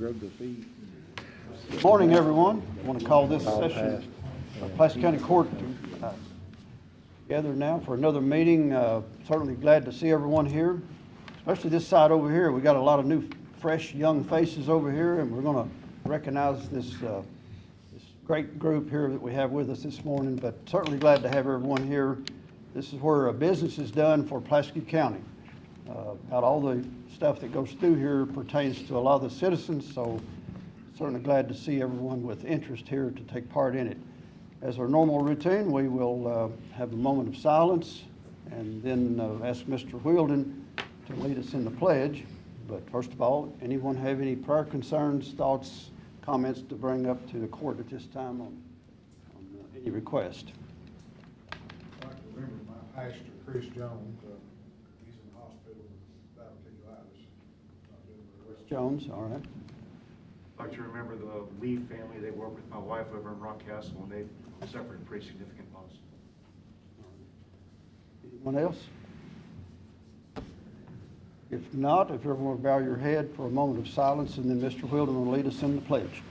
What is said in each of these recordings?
Drug the feet. Good morning, everyone. I want to call this session of Pulaski County Court together now for another meeting. Certainly glad to see everyone here, especially this side over here. We got a lot of new, fresh, young faces over here, and we're going to recognize this great group here that we have with us this morning. But certainly glad to have everyone here. This is where business is done for Pulaski County. About all the stuff that goes through here pertains to a lot of the citizens, so certainly glad to see everyone with interest here to take part in it. As our normal routine, we will have a moment of silence and then ask Mr. Wheeldon to lead us in the pledge. But first of all, anyone have any prior concerns, thoughts, comments to bring up to the court at this time on any request? I'd like to remember my pastor, Chris Jones. He's in the hospital with diverticulitis. Jones, all right. I'd like to remember the Lee family. They worked with my wife over in Rock Castle, and they suffered a pretty significant loss. Anyone else? If not, if everyone will bow your head for a moment of silence, and then Mr. Wheeldon will lead us in the pledge.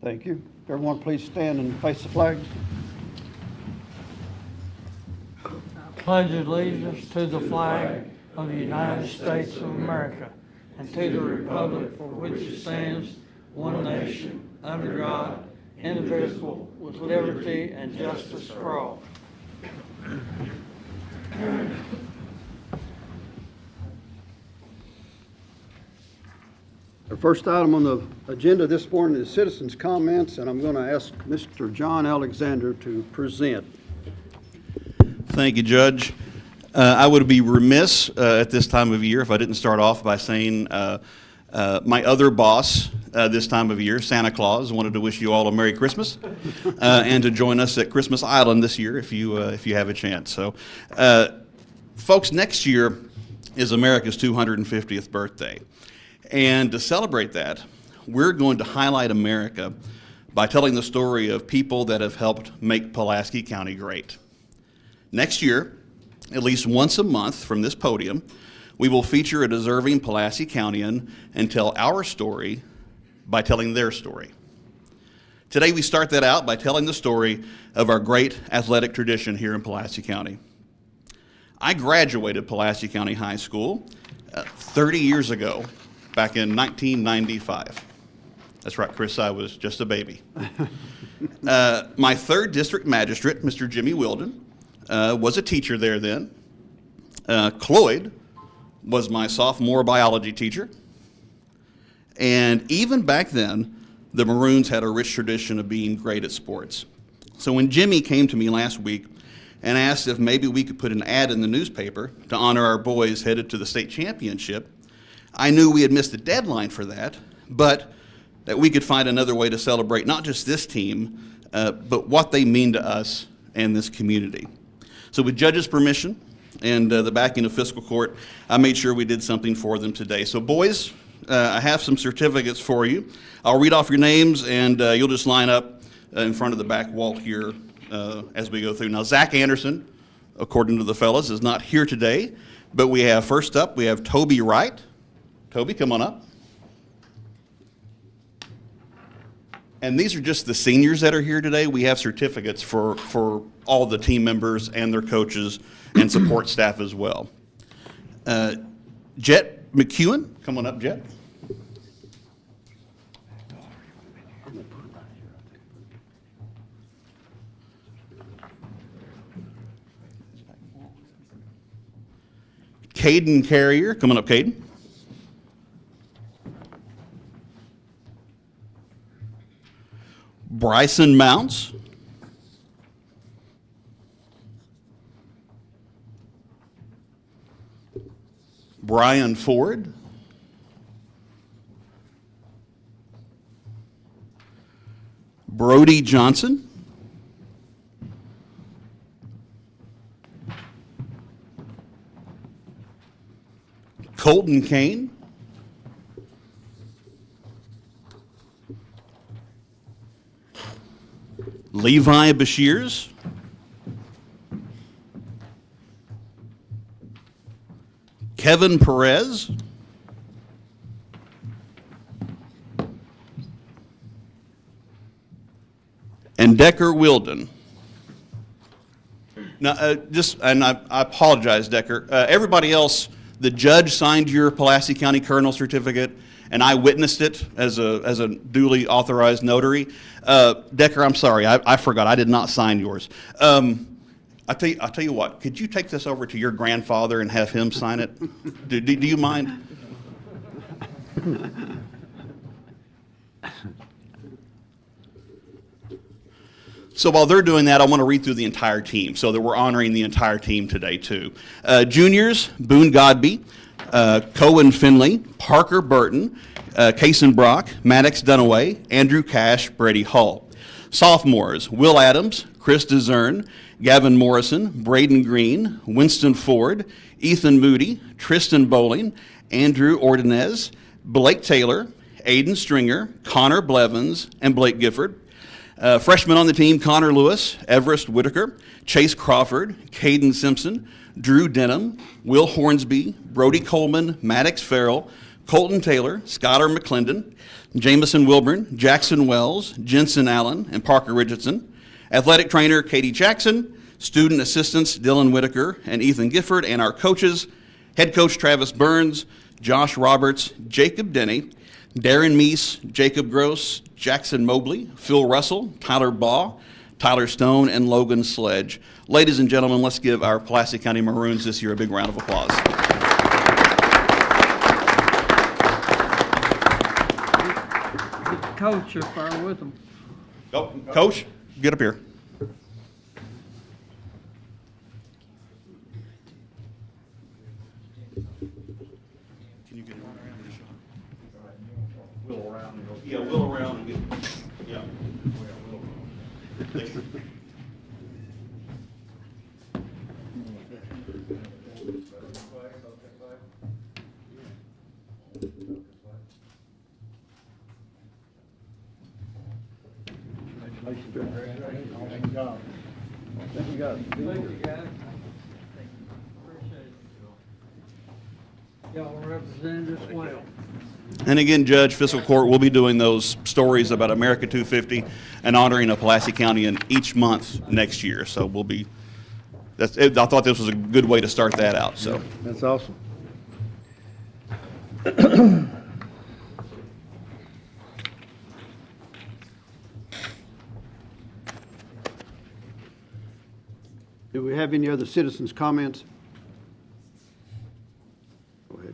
Thank you. Everyone please stand and face the flag. Pledge allegiance to the flag of the United States of America and to the republic for which it stands, one nation, under God, indivisible, with liberty and justice for all. Our first item on the agenda this morning is citizens' comments, and I'm going to ask Mr. John Alexander to present. Thank you, Judge. I would be remiss at this time of year if I didn't start off by saying my other boss this time of year, Santa Claus, wanted to wish you all a Merry Christmas and to join us at Christmas Island this year if you have a chance. So, folks, next year is America's 250th birthday. And to celebrate that, we're going to highlight America by telling the story of people that have helped make Pulaski County great. Next year, at least once a month from this podium, we will feature a deserving Pulaski Countyan and tell our story by telling their story. Today we start that out by telling the story of our great athletic tradition here in Pulaski County. I graduated Pulaski County High School 30 years ago, back in 1995. That's right, Chris, I was just a baby. My third district magistrate, Mr. Jimmy Wheeldon, was a teacher there then. Cloyd was my sophomore biology teacher. And even back then, the Maroons had a rich tradition of being great at sports. So when Jimmy came to me last week and asked if maybe we could put an ad in the newspaper to honor our boys headed to the state championship, I knew we had missed the deadline for that, but that we could find another way to celebrate not just this team, but what they mean to us and this community. So with Judge's permission and the backing of Fiscal Court, I made sure we did something for them today. So boys, I have some certificates for you. I'll read off your names, and you'll just line up in front of the back wall here as we go through. Now, Zach Anderson, according to the fellas, is not here today, but we have, first up, we have Toby Wright. Toby, come on up. And these are just the seniors that are here today. We have certificates for all the team members and their coaches and support staff as well. Jet McEwen, come on up, Jet. Caden Carrier, come on up, Caden. Bryson Mounts. Brian Ford. Brody Johnson. Colton Kane. Levi Bashirs, Kevin Perez, and Decker Wilden. Now, I apologize, Decker. Everybody else, the judge signed your Pulaski County Colonel certificate, and I witnessed it as a duly authorized notary. Decker, I'm sorry, I forgot. I did not sign yours. I'll tell you what. Could you take this over to your grandfather and have him sign it? Do you mind? So while they're doing that, I want to read through the entire team so that we're honoring the entire team today, too. Juniors, Boone Godby, Cohen Finley, Parker Burton, Kason Brock, Maddox Dunaway, Andrew Cash, Brady Hall. Sophomores, Will Adams, Chris DeZern, Gavin Morrison, Braden Green, Winston Ford, Ethan Moody, Tristan Bowling, Andrew Ordonez, Blake Taylor, Aiden Stringer, Connor Blevins, and Blake Gifford. Freshmen on the team, Connor Lewis, Everest Whitaker, Chase Crawford, Caden Simpson, Drew Denham, Will Hornsby, Brody Coleman, Maddox Farrell, Colton Taylor, Skylar McClendon, Jamison Wilburn, Jackson Wells, Jensen Allen, and Parker Richardson. Athletic trainer, Katie Jackson. Student assistants, Dylan Whitaker and Ethan Gifford. And our coaches, head coach Travis Burns, Josh Roberts, Jacob Denny, Darren Meese, Jacob Gross, Jackson Mobley, Phil Russell, Tyler Baugh, Tyler Stone, and Logan Sledge. Ladies and gentlemen, let's give our Pulaski County Maroons this year a big round of applause. Coach up there with them. Oh, Coach, get up here. Can you get around the shot? Wheel around. Yeah, wheel around and get, yeah. Thank God. Thank you, guys. Thank you, guys. Appreciate it. Y'all represented us well. And again, Judge, Fiscal Court will be doing those stories about America 250 and honoring a Pulaski County in each month next year. So we'll be, I thought this was a good way to start that out, so. That's awesome. Do we have any other citizens' comments? Go ahead.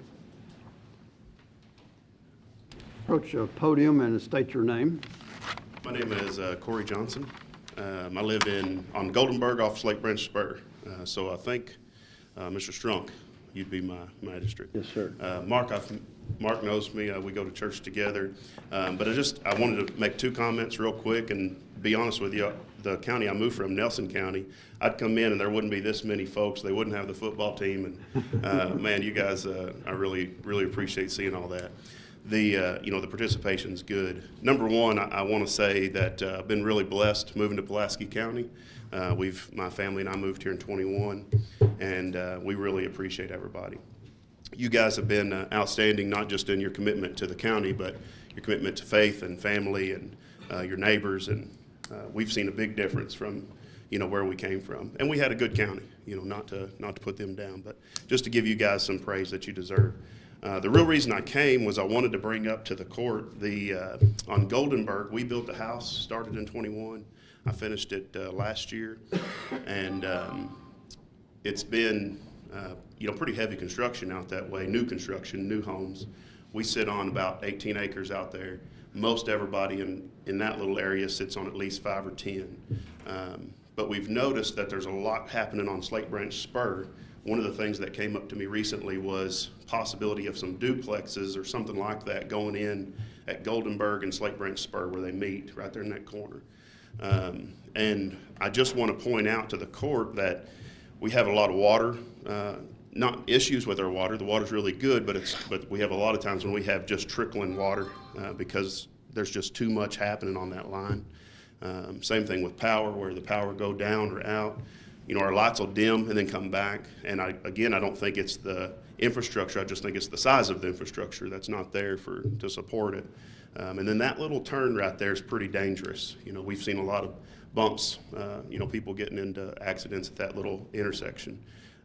Approach the podium and state your name. My name is Corey Johnson. I live on Goldenberg off Slate Branch Spur. So I think, Mr. Strunk, you'd be my district. Yes, sir. Mark knows me. We go to church together. But I wanted to make two comments real quick and be honest with you. The county I moved from, Nelson County, I'd come in and there wouldn't be this many folks. They wouldn't have the football team. And man, you guys, I really, really appreciate seeing all that. The participation's good. Number one, I want to say that I've been really blessed moving to Pulaski County. My family and I moved here in 21, and we really appreciate everybody. You guys have been outstanding, not just in your commitment to the county, but your commitment to faith and family and your neighbors, and we've seen a big difference from where we came from. And we had a good county, not to put them down, but just to give you guys some praise that you deserve. The real reason I came was I wanted to bring up to the court on Goldenberg, we built a house, started in 21. I finished it last year, and it's been pretty heavy construction out that way, new construction, new homes. We sit on about 18 acres out there. Most everybody in that little area sits on at least 5 or 10. But we've noticed that there's a lot happening on Slate Branch Spur. One of the things that came up to me recently was possibility of some duplexes or something like that going in at Goldenberg and Slate Branch Spur where they meet, right there in that corner. And I just want to point out to the court that we have a lot of water, not issues with our water. The water's really good, but we have a lot of times when we have just trickling water because there's just too much happening on that line. Same thing with power, where the power go down or out. You know, our lights will dim and then come back. And I don't think it's the infrastructure. I just think it's the size of the infrastructure that's not there to support it. And then that little turn right there is pretty dangerous. You know, we've seen a lot of bumps, you know, people getting into accidents at that little intersection.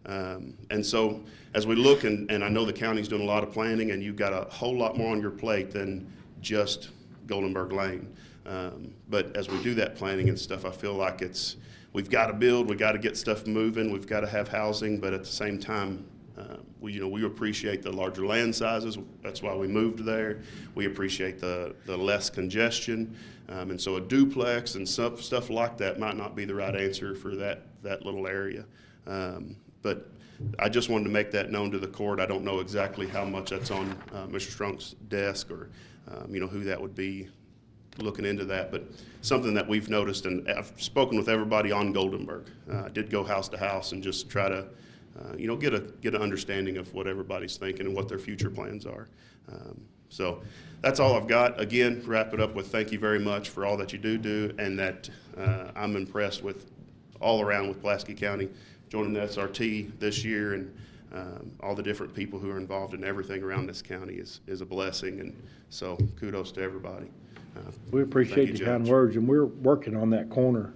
And so as we look, and I know the county's doing a lot of planning, and you've got a whole lot more on your plate than just Goldenberg Lane. But as we do that planning and stuff, I feel like we've got to build, we've got to get stuff moving, we've got to have housing, but at the same time, we appreciate the larger land sizes. That's why we moved there. We appreciate the less congestion. And so a duplex and stuff like that might not be the right answer for that little area. But I just wanted to make that known to the court. I don't know exactly how much that's on Mr. Strunk's desk, or you know, who that would be looking into that, but something that we've noticed, and I've spoken with everybody on Goldenberg. I did go house to house and just try to you know, get an understanding of what everybody's thinking and what their future plans are. So that's all I've got. Again, wrap it up with thank you very much for all that you do, and that I'm impressed with all around with Pulaski County joining the SRT this year, and all the different people who are involved in everything around this county is a blessing, and so kudos to everybody. We appreciate Thank you, your kind Judge. words, and we're working on that corner.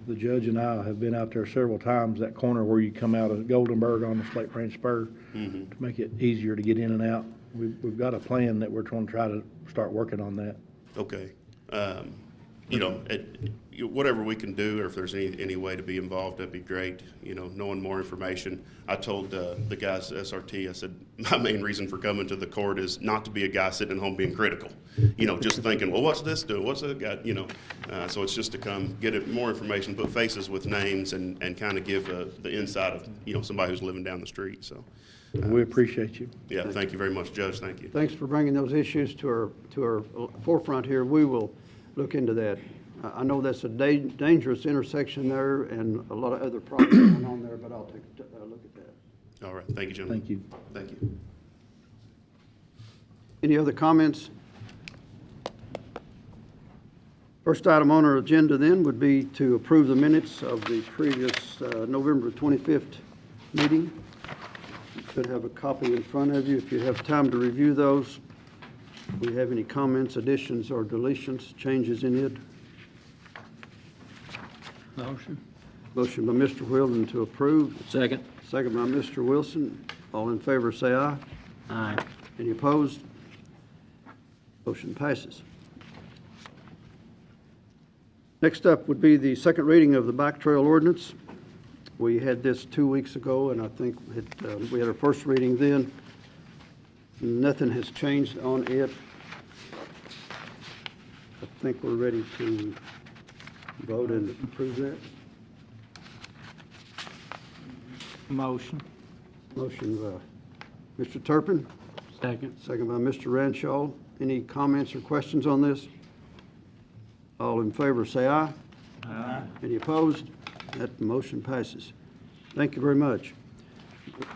The judge and I have been out there several times, that corner where you come out of Goldenberg on the Slate Branch Spur, to make it easier to get in and out. We've got a plan that we're trying to start working on that. Okay. You know, whatever we can do, or if there's any way to be involved, that'd be great. You know, knowing more information. I told the guys at SRT, I said, my main reason for coming to the court is not to be a guy sitting at home being critical. You know, just thinking, well, what's this doing? What's that got? You know, so it's just to come get more information, put faces with names, and kind of give the insight of, you know, somebody who's living down the street. So. We appreciate you. Yeah, thank you very much, Judge. Thank you. Thanks for bringing those issues to our forefront here. We will look into that. I know that's a dangerous intersection there, and a lot of other problems going on there, but I'll take a look at that. All right. Thank you, gentlemen. Thank you. Thank you. Any other comments? First item on our agenda then would be to approve the minutes of the previous November 25th meeting. You should have a copy in front of you if you have time to review those. Do we have any comments, additions, or deletions, changes in it? Motion. Motion by Mr. Whirlden to approve. Second. Second by Mr. Wilson. All in favor, say aye. Aye. Any opposed? Motion passes. Next up would be the second reading of the bike trail ordinance. We had this 2 weeks ago, and I think we had our first reading then. Nothing has changed on it. I think we're ready to vote and approve that. Motion. Motion by Mr. Turpin, Second. second by Mr. Ranshaw. Any comments or questions on this? All in favor, say aye. Aye. Any opposed? That motion passes. Thank you very much.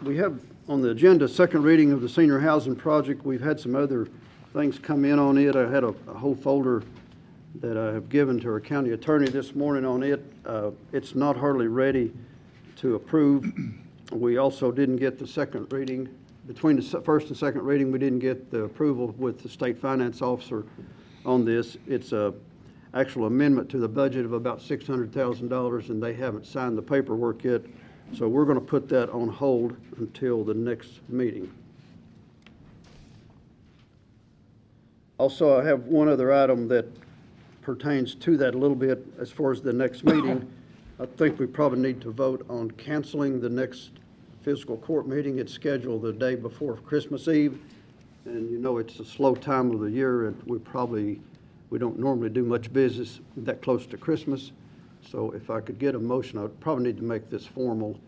We have on the agenda second reading of the senior housing project. We've had some other things come in on it. I had a whole folder that I have given to our county attorney this morning on it. It's not hardly ready to approve. We also didn't get the second reading. Between the first and second reading, we didn't get the approval with the state finance officer on this. It's a actual amendment to the budget of about $600,000, and they haven't signed the paperwork yet. So we're going to put that on hold until the next meeting. Also, I have one other item that pertains to that a little bit as far as the next meeting. I think we probably need to vote on canceling the next fiscal court meeting. It's scheduled the day before Christmas Eve. And you know it's a slow time of the year, and we don't normally do much business that close to Christmas. So if I could get a motion, I would probably need to make this formal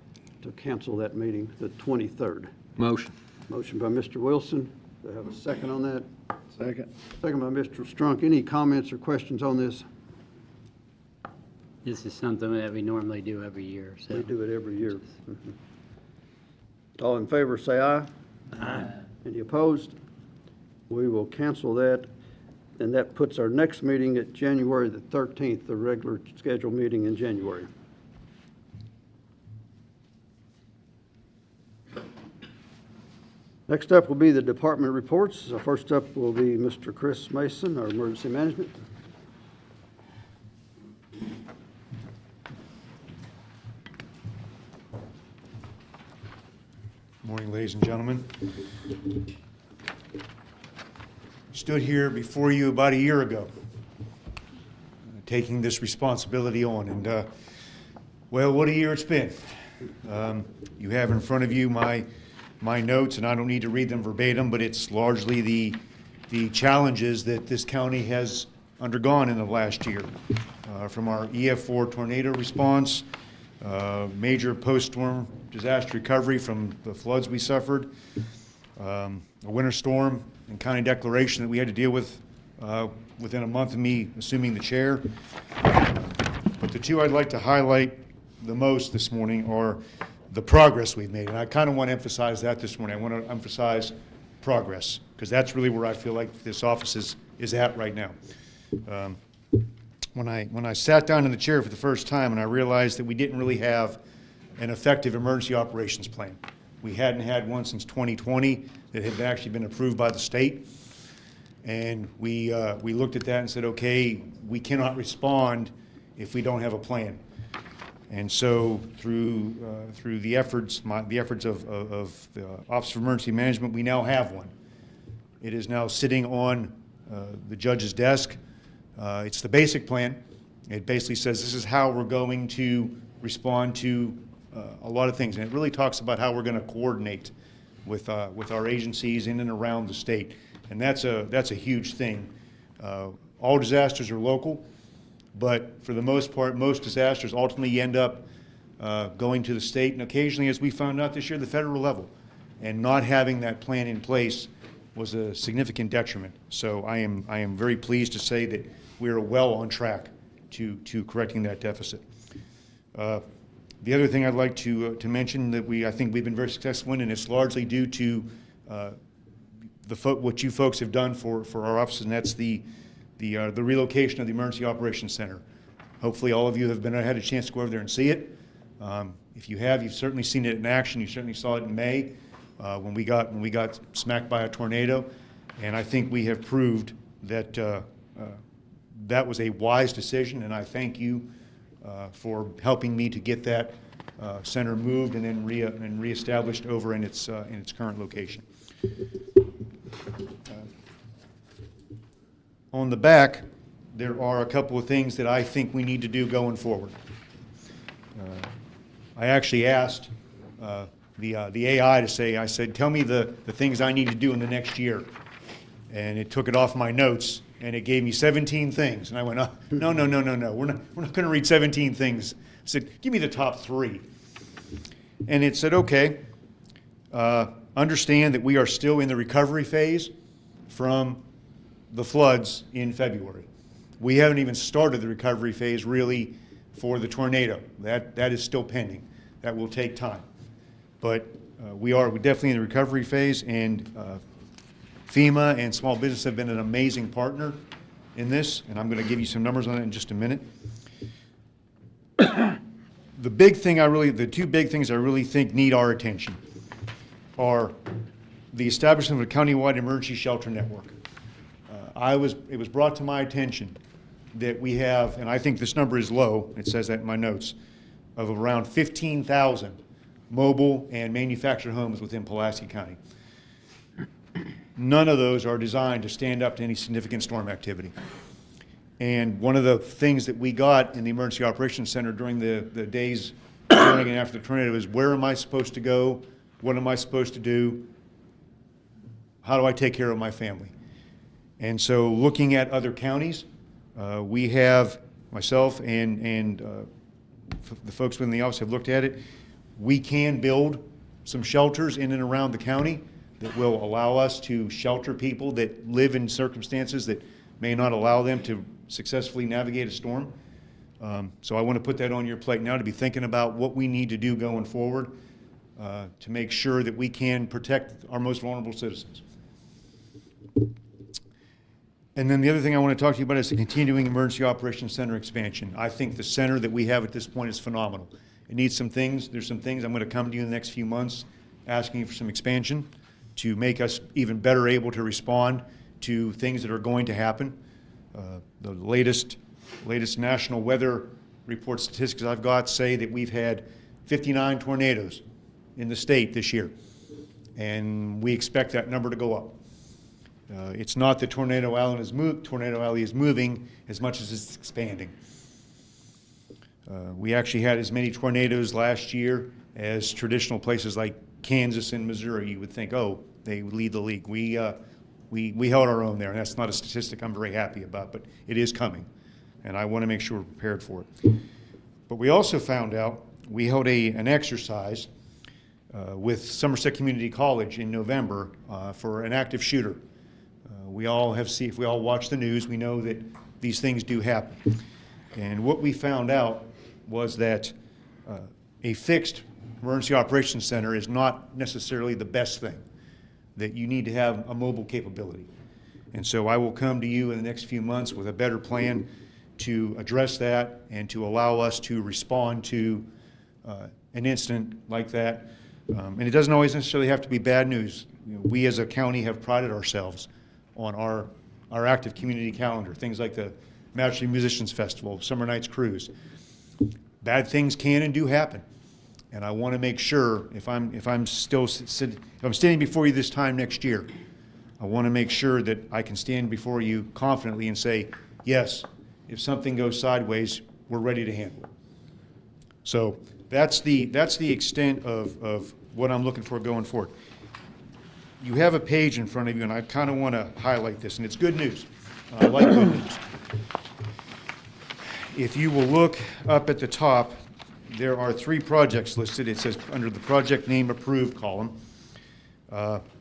to cancel that meeting, the 23rd. Motion. Motion by Mr. Wilson. Do I have a second on that? Second. Second by Mr. Strunk. Any comments or questions on this? This is something that we normally do every year, so. We do it every year. All in favor, say aye. Aye. Any opposed? We will cancel that. And that puts our next meeting at January the 13th, the regular scheduled meeting in January. Next up will be the department reports. First up will be Mr. Chris Mason, our emergency management. Morning, ladies and gentlemen. Stood here before you about a year ago, taking this responsibility on, and well, what a year it's been. You have in front of you my notes, and I don't need to read them verbatim, but it's largely the challenges that this county has undergone in the last year, from our EF4 tornado response, major post-storm disaster recovery from the floods we suffered, a winter storm and county declaration that we had to deal with within a month of me assuming the chair. But the two I'd like to highlight the most this morning are the progress we've made. And I kind of want to emphasize that this morning. I want to emphasize progress, because that's really where I feel like this office is at right now. When I sat down in the chair for the first time and I realized that we didn't really have an effective emergency operations plan. We hadn't had one since 2020 that had actually been approved by the state. And we looked at that and said, okay, we cannot respond if we don't have a plan. And so through the efforts of the Office of Emergency Management, we now have one. It is now sitting on the judge's desk. It's the basic plan. It basically says this is how we're going to respond to a lot of things. And it really talks about how we're going to coordinate with our agencies in and around the state. And that's a huge thing. All disasters are local, but for the most part, most disasters ultimately end up going to the state, and occasionally, as we found out this year, the federal level. And not having that plan in place was a significant detriment. So I am very pleased to say that we are well on track to correcting that deficit. The other thing I'd like to mention that I think we've been very successful in, and it's largely due to what you folks have done for our offices, and that's the relocation of the Emergency Operations Center. Hopefully all of you have had a chance to go over there and see it. If you have, you've certainly seen it in action. You certainly saw it in May when we got smacked by a tornado, and I think we have proved that that was a wise decision, and I thank you for helping me to get that center moved and then reestablished over in its current location. On the back, there are a couple of things that I think we need to do going forward. I actually asked the AI to say, I said, tell me the things I need to do in the next year. And it took it off my notes, and it gave me 17 things. And I went, oh, no. We're not going to read 17 things. I said, give me the top 3. And it said, okay, understand that we are still in the recovery phase from the floods in February. We haven't even started the recovery phase really for the tornado. That is still pending. That will take time. But we're definitely in the recovery phase, and FEMA and small business have been an amazing partner in this, and I'm going to give you some numbers on it in just a minute. The two big things I really think need our attention are the establishment of a countywide emergency shelter network. It was brought to my attention that we have, and I think this number is low, it says that in my notes, of around 15,000 mobile and manufactured homes within Pulaski County. None of those are designed to stand up to any significant storm activity. And one of the things that we got in the Emergency Operations Center during the days during and after the tornado is, where am I supposed to go? What am I supposed to do? How do I take care of my family? And so looking at other counties, we have, myself and the folks within the office have looked at it. We can build some shelters in and around the county that will allow us to shelter people that live in circumstances that may not allow them to successfully navigate a storm. So I want to put that on your plate now, to be thinking about what we need to do going forward to make sure that we can protect our most vulnerable citizens. And then the other thing I want to talk to you about is the continuing emergency operations center expansion. I think the center that we have at this point is phenomenal. It needs some things. There's some things I'm going to come to you in the next few months asking you for some expansion to make us even better able to respond to things that are going to happen. The latest national weather report statistics I've got say that we've had 59 tornadoes in the state this year, and we expect that number to go up. It's not that Tornado Alley is moving as much as it's expanding. We actually had as many tornadoes last year as traditional places like Kansas and Missouri. You would think, oh, they would lead the league. We held our own there, and that's not a statistic I'm very happy about, but it is coming, and I want to make sure we're prepared for it. But we also found out, we held an exercise with Somerset Community College in November for an active shooter. If we all watch the news, we know that these things do happen. And what we found out was that a fixed emergency operations center is not necessarily the best thing, that you need to have a mobile capability. And so I will come to you in the next few months with a better plan to address that and to allow us to respond to an incident like that. And it doesn't always necessarily have to be bad news. You know, we as a county have prided ourselves on our active community calendar, things like the Majesty Musicians Festival, Summer Nights Cruise. Bad things can and do happen, and I want to make sure if I'm standing before you this time next year, I want to make sure that I can stand before you confidently and say, yes, if something goes sideways, we're ready to handle it. So that's the extent of what I'm looking for going forward. You have a page in front of you, and I kind of want to highlight this, and it's good news. I like good news. If you will look up at the top, there are 3 projects listed. It says under the project name approved column,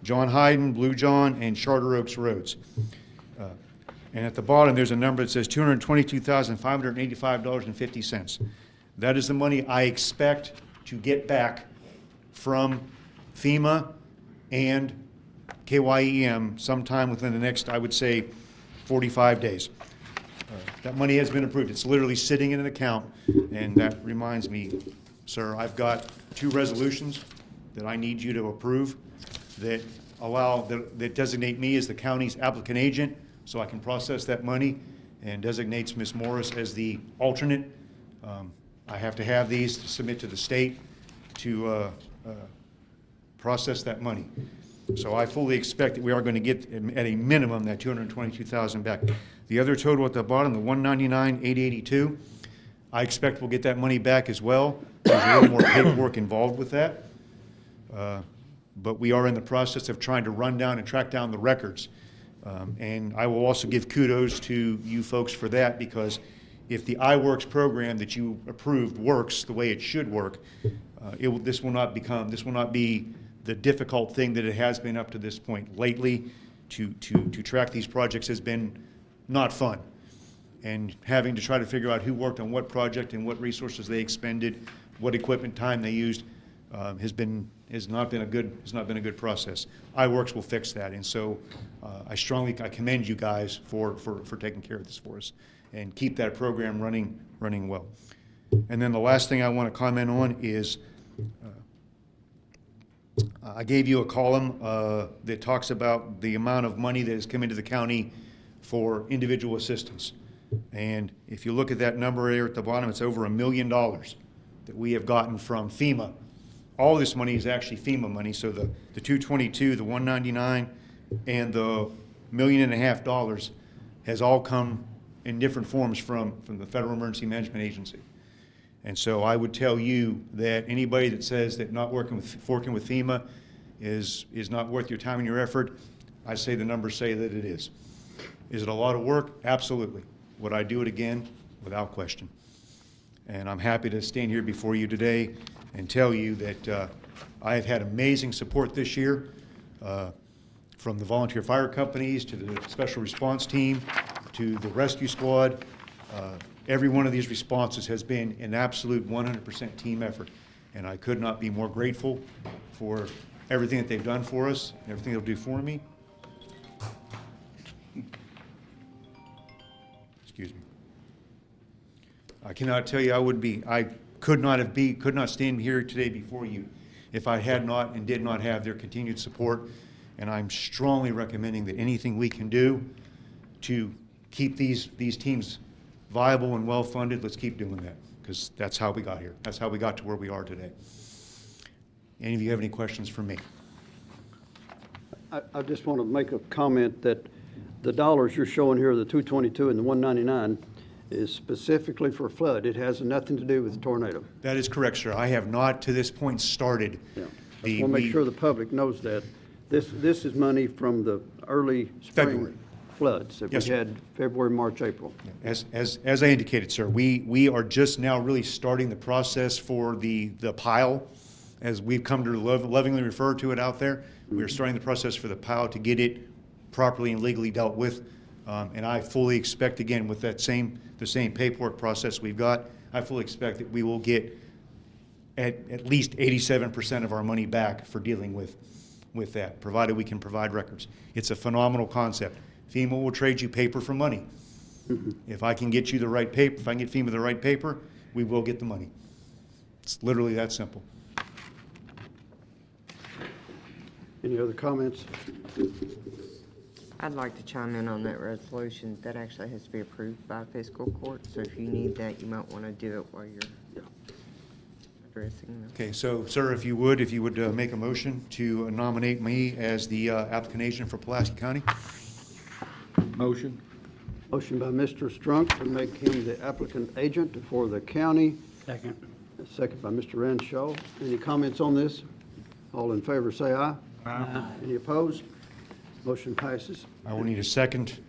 John Hayden, Blue John, and Charter Oaks Roads. And at the bottom, there's a number that says $222,585.50. That is the money I expect to get back from FEMA and KYEM sometime within the next, I would say, 45 days. That money has been approved. It's literally sitting in an account, and that reminds me, sir, I've got 2 resolutions that I need you to approve that that designate me as the county's applicant agent so I can process that money, and designates Ms. Morris as the alternate. I have to have these to submit to the state to process that money. So I fully expect that we are going to get, at a minimum, that $222,000 back. The other total at the bottom, the $199,882, I expect we'll get that money back as well. There's a little more paperwork involved with that. But we are in the process of trying to run down and track down the records. And I will also give kudos to you folks for that, because if the iWorks program that you approved works the way it should work, this will not be the difficult thing that it has been up to this point. Lately, to track these projects has been not fun. And having to try to figure out who worked on what project and what resources they expended, what equipment time they used, has not been a good process. iWorks will fix that, and so I commend you guys for taking care of this for us and keep that program running well. And then the last thing I want to comment on is I gave you a column that talks about the amount of money that has come into the county for individual assistance. And if you look at that number there at the bottom, it's over $1 million that we have gotten from FEMA. All this money is actually FEMA money, so the 222, the 199, and the $1.5 million has all come in different forms from the Federal Emergency Management Agency. And so I would tell you that anybody that says that not working with FEMA is not worth your time and your effort, I say the numbers say that it is. Is it a lot of work? Absolutely. Would I do it again? Without question. And I'm happy to stand here before you today and tell you that I have had amazing support this year from the volunteer fire companies to the special response team to the rescue squad. Every one of these responses has been an absolute 100% team effort, and I could not be more grateful for everything that they've done for us, everything they'll do for me. I cannot tell you I could not stand here today before you if I had not and did not have their continued support. And I'm strongly recommending that anything we can do to keep these teams viable and well-funded, let's keep doing that, because that's how we got here. That's how we got to where we are today. Any of you have any questions for me? I just want to make a comment that the dollars you're showing here, the 222 and the 199, is specifically for flood. It has nothing to do with the tornado. That is correct, sir. I have not, to this point, started Yeah. I the... just want to make sure the public knows that. This is money from the early February. spring floods that Yes, we sir. had February, March, April. As I indicated, sir, we are just now really starting the process for the pile, as we've come to lovingly refer to it out there. We are starting the process for the pile to get it properly and legally dealt with. And I fully expect, again, with the same paperwork process we've got, I fully expect that we will get at least 87% of our money back for dealing with that, provided we can provide records. It's a phenomenal concept. FEMA will trade you paper for money. If I can get you the right paper, if I can get FEMA the right paper, we will get the money. It's literally that simple. Any other comments? I'd like to chime in on that resolution. That actually has to be approved by fiscal court, so if you need that, you might want to do it while you're addressing them. Okay, so, sir, if you would make a motion to nominate me as the applicant agent for Pulaski County. Motion. Motion by Mr. Strunk to make him the applicant agent for the county. Second. Second by Mr. Renshaw. Any comments on this? All in favor, say aye. Aye. Any opposed? Motion passes. I will need a second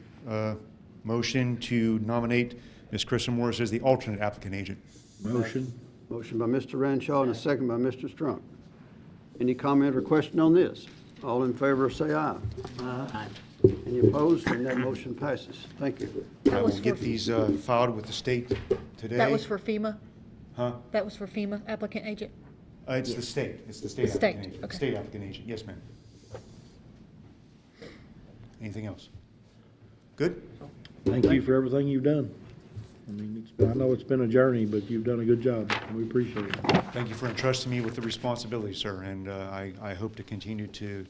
motion to nominate Ms. Kristen Morris as the alternate applicant agent. Motion. Motion by Mr. Renshaw and a second by Mr. Strunk. Any comment or question on this? All in favor, say aye. Aye. Any opposed? And that motion passes. Thank you. I will get these filed with the state today. That was for FEMA? Huh? That was for FEMA applicant agent? It's the state. It's the state State, applicant agent. okay. State applicant agent, yes, ma'am. Anything else? Good? Thank you for everything you've done. I mean, I know it's been a journey, but you've done a good job. We appreciate it. Thank you for entrusting me with the responsibility, sir, and I hope to continue to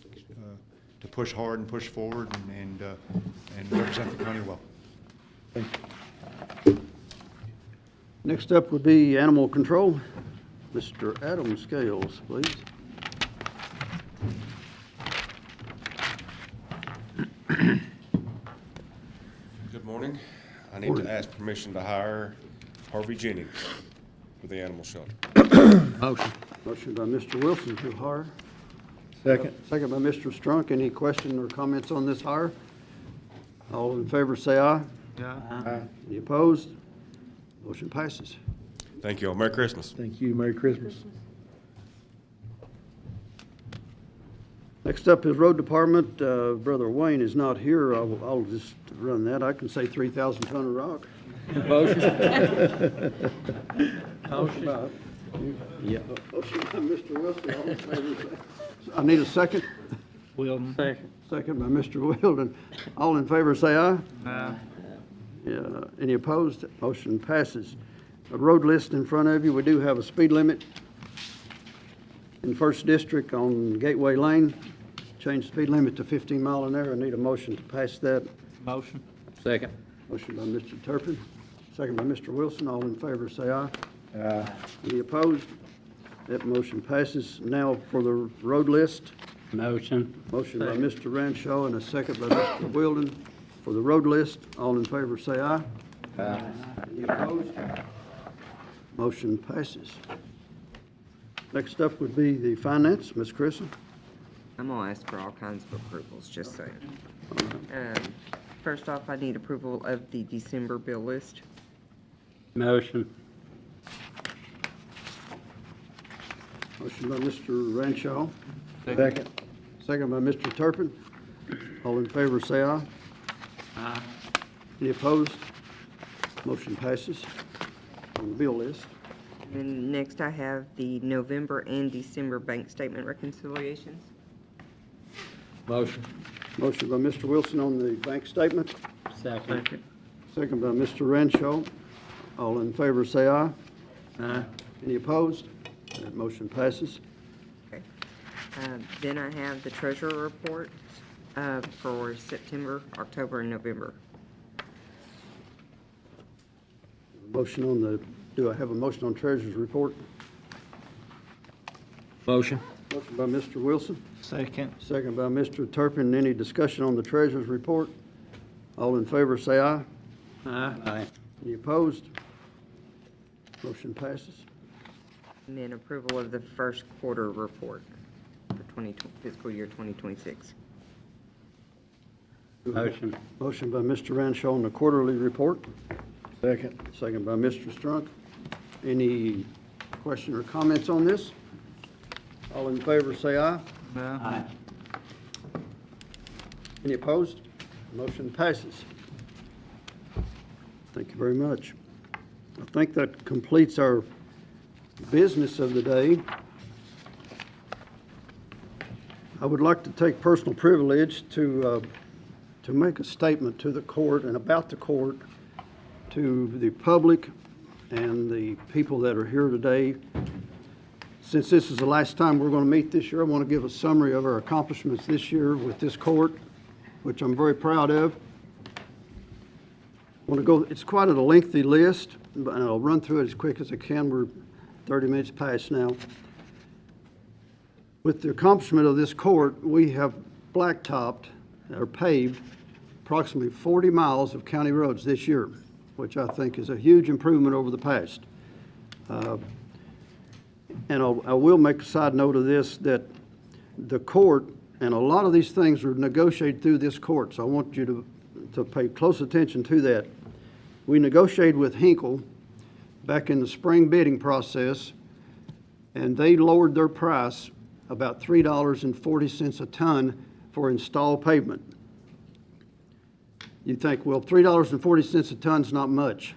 push hard and push forward and represent the county well. Thank you. Next up would be animal control. Mr. Adam Scales, please. Good morning. I need to ask permission to hire Harvey Jennings for the animal shelter. Motion. Motion by Mr. Wilson to hire. Second. Second by Mr. Strunk. Any question or comments on this hire? All in favor, say aye. Aye. Any opposed? Motion passes. Thank you all. Merry Christmas. Thank you. Merry Christmas. Next up is Road Department. Brother Wayne is not here. I'll just run that. I can say 3,000 ton of rock. Motion. Motion by Yeah. Mr. Wilson. All in favor, say- I need a second. Wilden. Second. Second by Mr. Wilden. All in favor, say aye. Aye. Yeah, any opposed? Motion passes. A road list in front of you. We do have a speed limit in First District on Gateway Lane. Change speed limit to 15 mile an hour. I need a motion to pass that. Motion. Second. Motion by Mr. Turpin, second by Mr. Wilson. All in favor, say aye. Aye. Any opposed? That motion passes. Now for the road list. Motion. Motion by Mr. Ranshaw and a second by Mr. Wilden. For the road list, all in favor, say aye. Aye. Any opposed? Motion passes. Next up would be the finance, Ms. Crisson. I'm going to ask for all kinds of approvals, just saying. First off, I need approval of the December bill list. Motion. Motion by Mr. Ranshaw, Second. second by Mr. Turpin. All in favor, say aye. Aye. Any opposed? Motion passes. On the bill list. And next I have the November and December bank statement reconciliations. Motion. Motion by Mr. Wilson on the bank statement, Second. second by Mr. Ranshaw. All in favor, say aye. Aye. Any opposed? That motion passes. Okay. Then I have the treasurer report for September, October, and November. Motion on the, do I have a motion on treasurer's report? Motion. Motion by Mr. Wilson, Second. second by Mr. Turpin. Any discussion on the treasurer's report? All in favor, say aye. Aye. Any opposed? Motion passes. And then approval of the first quarter report for fiscal year 2026. Motion. Motion by Mr. Ranshaw on the quarterly report, Second. second by Mr. Strunk. Any question or comments on this? All in favor, say aye. Aye. Any opposed? Motion passes. Thank you very much. I think that completes our business of the day. I would like to take personal privilege to make a statement to the court and about the court, to the public and the people that are here today. Since this is the last time we're going to meet this year, I want to give a summary of our accomplishments this year with this court, which I'm very proud of. I want to go, it's quite a lengthy list, but I'll run through it as quick as I can. We're 30 minutes past now. With the accomplishment of this court, we have blacktopped or paved approximately 40 miles of county roads this year, which I think is a huge improvement over the past. And I will make a side note of this, that the court, and a lot of these things are negotiated through this court, so I want you to pay close attention to that. We negotiated with Hinkle back in the spring bidding process, and they lowered their price about $3.40 a ton for installed pavement. You think, well, $3.40 a ton is not much,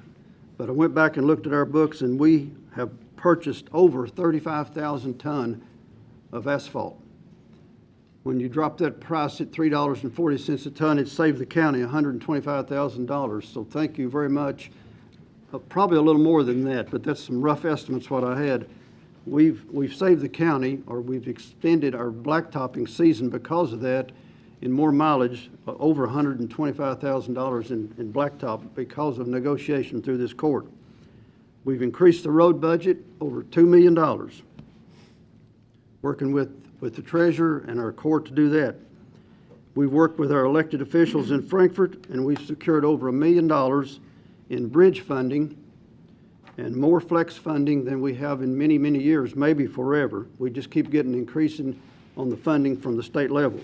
but I went back and looked at our books, and we have purchased over 35,000 ton of asphalt. When you drop that price at $3.40 a ton, it saved the county $125,000. So thank you very much. Probably a little more than that, but that's some rough estimates what I had. We've saved the county, or we've extended our blacktopping season because of that, in more mileage, over $125,000 in blacktop because of negotiation through this court. We've increased the road budget over $2 million, working with the treasurer and our court to do that. We've worked with our elected officials in Frankfort, and we've secured over $1 million in bridge funding and more flex funding than we have in many, many years, maybe forever. We just keep getting increasing on the funding from the state level.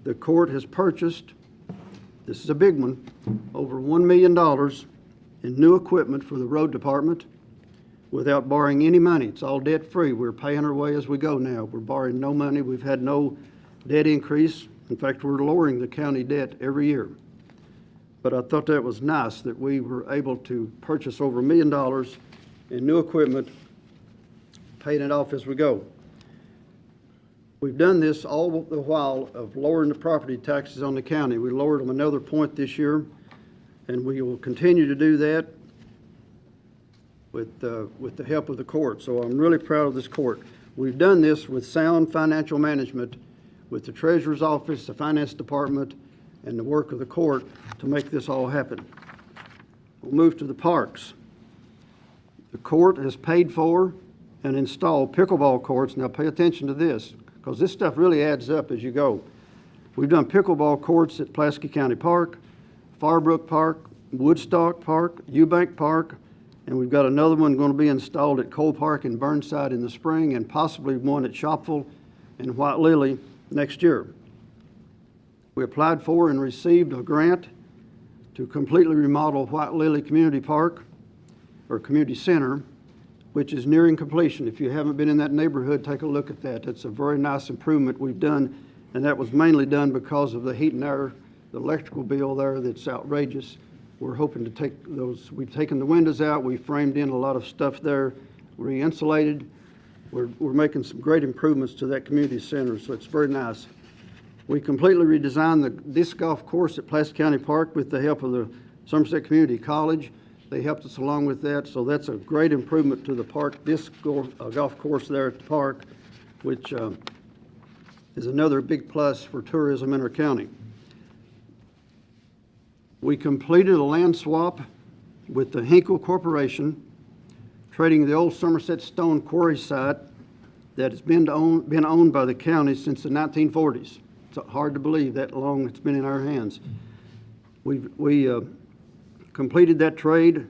The court has purchased, this is a big one, over $1 million in new equipment for the road department without borrowing any money. It's all debt-free. We're paying our way as we go now. We're borrowing no money. We've had no debt increase. In fact, we're lowering the county debt every year. But I thought that was nice that we were able to purchase over $1 million in new equipment, paying it off as we go. We've done this all the while of lowering the property taxes on the county. We lowered them another point this year, and we will continue to do that with the help of the court. So I'm really proud of this court. We've done this with sound financial management, with the treasurer's office, the finance department, and the work of the court to make this all happen. We'll move to the parks. The court has paid for and installed pickleball courts. Now pay attention to this, because this stuff really adds up as you go. We've done pickleball courts at Pulaski County Park, Farbrook Park, Woodstock Park, Eubank Park, and we've got another one going to be installed at Cole Park in Burnside in the spring, and possibly one at Shopville and White Lily next year. We applied for and received a grant to completely remodel White Lily Community Park, or Community Center, which is nearing completion. If you haven't been in that neighborhood, take a look at that. It's a very nice improvement we've done, and that was mainly done because of the heat and air, the electrical bill there that's outrageous. We're hoping to take those, we've taken the windows out, we framed in a lot of stuff there, re-insulated. We're making some great improvements to that community center, so it's very nice. We completely redesigned the disc golf course at Pulaski County Park with the help of the Somerset Community College. They helped us along with that, so that's a great improvement to the park, this golf course there at the park, which is another big plus for tourism in our county. We completed a land swap with the Hinkle Corporation, trading the old Somerset Stone quarry site that has been owned by the county since the 1940s. It's hard to believe that long it's been in our hands. We completed that trade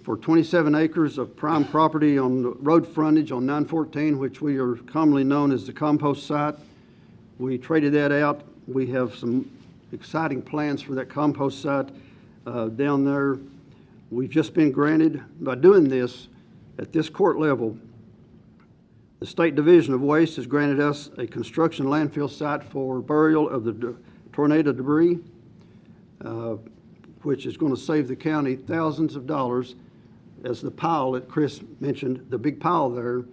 for 27 acres of prime property on the road frontage on 914, which we are commonly known as the compost site. We traded that out. We have some exciting plans for that compost site down there. We've just been granted, by doing this at this court level, the State Division of Waste has granted us a construction landfill site for burial of the tornado debris, which is going to save the county thousands of dollars, as the pile that Chris mentioned, the big pile there,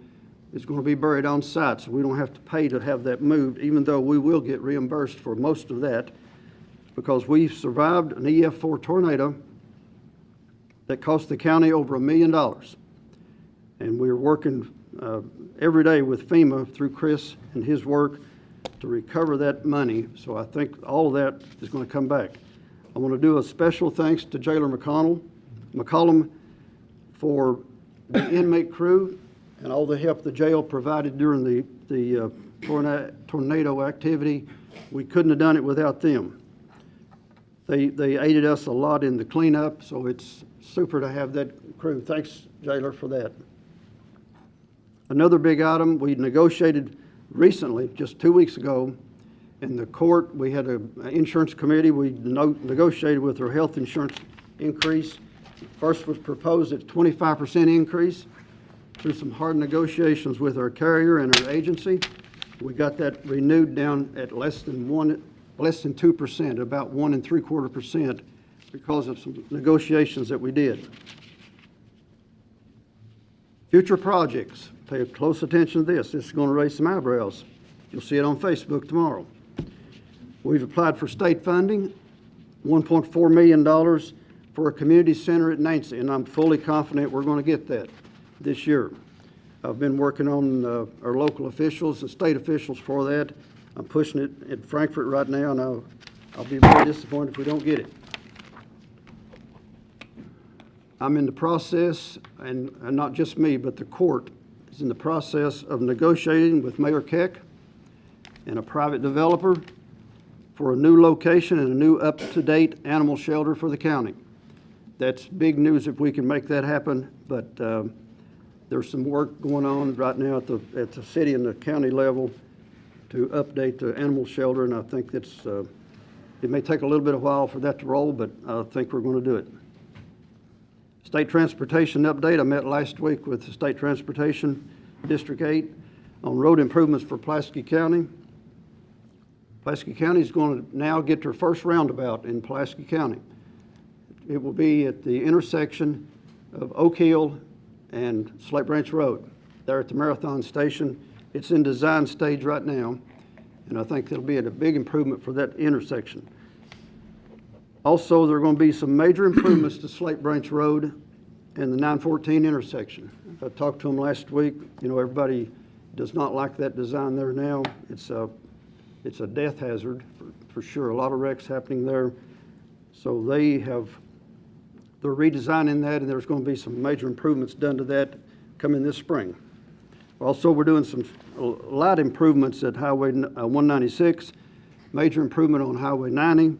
is going to be buried on site, so we don't have to pay to have that moved, even though we will get reimbursed for most of that, because we survived an EF4 tornado that cost the county over $1 million. And we're working every day with FEMA through Chris and his work to recover that money, so I think all of that is going to come back. I want to do a special thanks to Jailer McCollum for the inmate crew and all the help the jail provided during the tornado activity. We couldn't have done it without them. They aided us a lot in the cleanup, so it's super to have that crew. Thanks, Jailer, for that. Another big item, we negotiated recently, just 2 weeks ago, in the court. We had an insurance committee. We negotiated with our health insurance increase. First was proposed at 25% increase. Through some hard negotiations with our carrier and our agency, we got that renewed down at less than 2%, about 1.75%, because of some negotiations that we did. Future projects. Pay close attention to this. This is going to raise some eyebrows. You'll see it on Facebook tomorrow. We've applied for state funding, $1.4 million for a community center at Nancy, and I'm fully confident we're going to get that this year. I've been working on our local officials and state officials for that. I'm pushing it at Frankfurt right now, and I'll be very disappointed if we don't get it. I'm in the process, and not just me, but the court is in the process of negotiating with Mayor Keck and a private developer for a new location and a new up-to-date animal shelter for the county. That's big news if we can make that happen, but there's some work going on right now at the city and the county level to update the animal shelter, and I think that's, it may take a little bit of while for that to roll, but I think we're going to do it. State transportation update. I met last week with the State Transportation District 8 on road improvements for Pulaski County. Pulaski County is going to now get their first roundabout in Pulaski County. It will be at the intersection of Oak Hill and Slate Branch Road, there at the Marathon Station. It's in design stage right now, and I think it'll be a big improvement for that intersection. Also, there are going to be some major improvements to Slate Branch Road and the 914 intersection. I talked to them last week. You know, everybody does not like that design there now. It's a death hazard for sure. A lot of wrecks happening there. So they're redesigning that, and there's going to be some major improvements done to that coming this spring. Also, we're doing some light improvements at Highway 196, major improvement on Highway 90,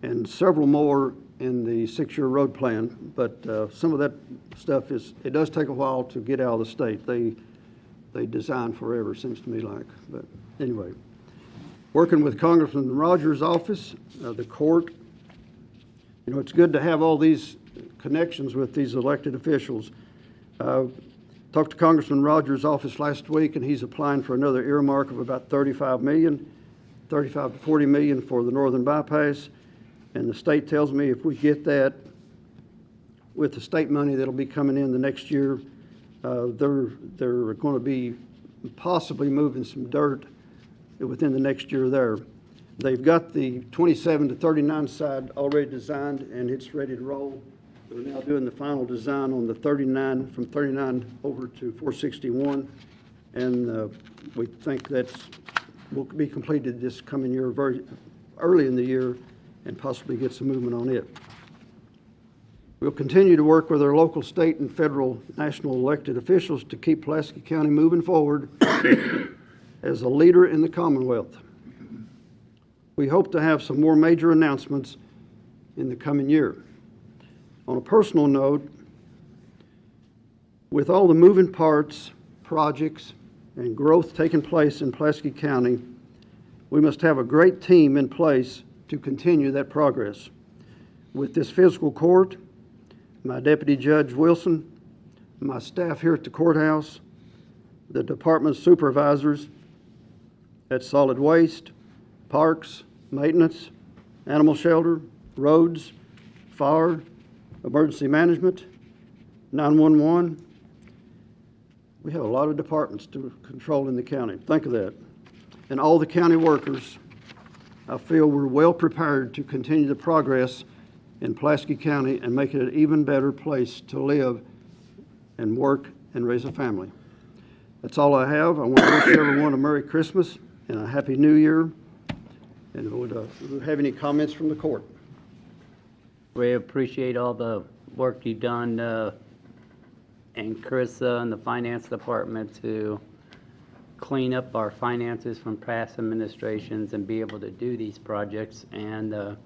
and several more in the 6-year road plan. But some of that stuff it does take a while to get out of the state. They design forever, seems to me like. But anyway, working with Congressman Rogers' office, the court. You know, it's good to have all these connections with these elected officials. Talked to Congressman Rogers' office last week, and he's applying for another earmark of about $35 to $40 million for the northern bypass. And the state tells me if we get that with the state money that'll be coming in the next year, they're going to be possibly moving some dirt within the next year there. They've got the 27 to 39 side already designed, and it's ready to roll. We're now doing the final design on the 39, from 39 over to 461, and we think will be completed this coming year, very early in the year, and possibly get some movement on it. We'll continue to work with our local, state, and federal, national elected officials to keep Pulaski County moving forward as a leader in the Commonwealth. We hope to have some more major announcements in the coming year. On a personal note, with all the moving parts, projects, and growth taking place in Pulaski County, we must have a great team in place to continue that progress. With this fiscal court, my Deputy Judge Wilson, my staff here at the courthouse, the department supervisors at solid waste, parks, maintenance, animal shelter, roads, fire, emergency management, 911. We have a lot of departments to control in the county. Think of that. And all the county workers, I feel we're well prepared to continue the progress in Pulaski County and make it an even better place to live and work and raise a family. That's all I have. I want to wish everyone a Merry Christmas and a Happy New Year. And do we have any comments from the court? We appreciate all the work you've done, and Carissa and the finance department to clean up our finances from past administrations and be able to do these projects, and the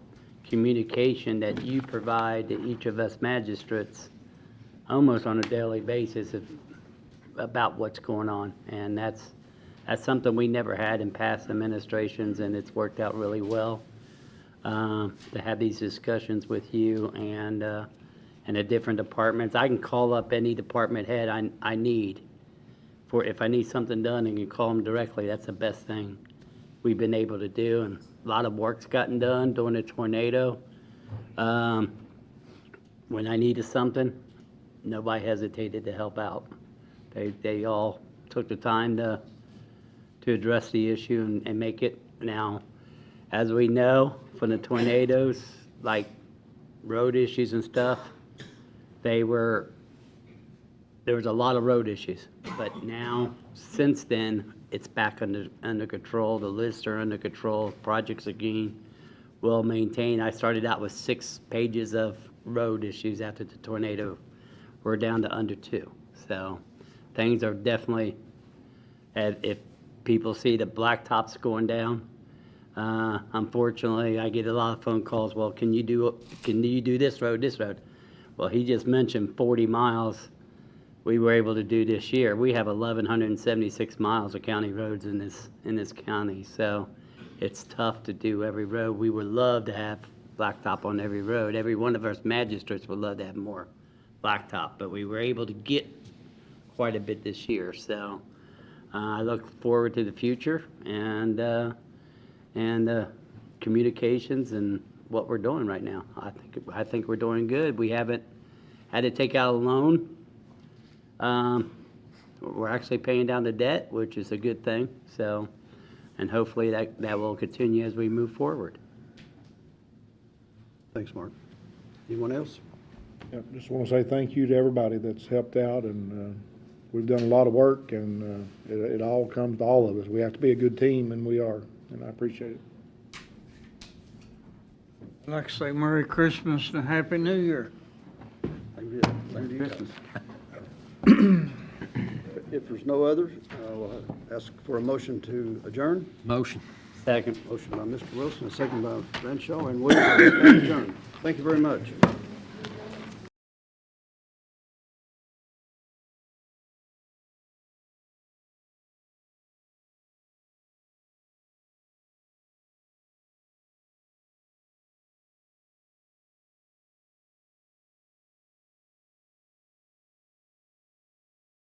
communication that you provide to each of us magistrates almost on a daily basis about what's going on. And that's something we never had in past administrations, and it's worked out really well to have these discussions with you and the different departments. I can call up any department head I need for if I need something done, and you call them directly. That's the best thing we've been able to do, and a lot of work's gotten done during the tornado. When I needed something, nobody hesitated to help out. They all took the time to address the issue and make it. Now, as we know from the tornadoes, like road issues and stuff, there was a lot of road issues. But now, since then, it's back under control. The lists are under control. Projects again well maintained. I started out with 6 pages of road issues after the tornado. We're down to under 2. So things are definitely, if people see the blacktops going down, unfortunately, I get a lot of phone calls. Well, can you do this road? Well, he just mentioned 40 miles we were able to do this year. We have 1,176 miles of county roads in this county, so it's tough to do every road. We would love to have blacktop on every road. Every one of us magistrates would love to have more blacktop, but we were able to get quite a bit this year. So I look forward to the future and communications and what we're doing right now. I think we're doing good. We haven't had to take out a loan. We're actually paying down the debt, which is a good thing. So, and hopefully that will continue as we move forward. Thanks, Mark. Anyone else? Yeah, just want to say thank you to everybody that's helped out, and we've done a lot of work, and it all comes to all of us. We have to be a good team, and we are, and I appreciate it. I'd like to say Merry Christmas and Happy New Year. Thank you. Thank you, guys. If there's no others, I'll ask for a motion to adjourn. Motion. Second. Motion by Mr. Wilson, a second by Renshaw, and we are adjourned. Thank you very much.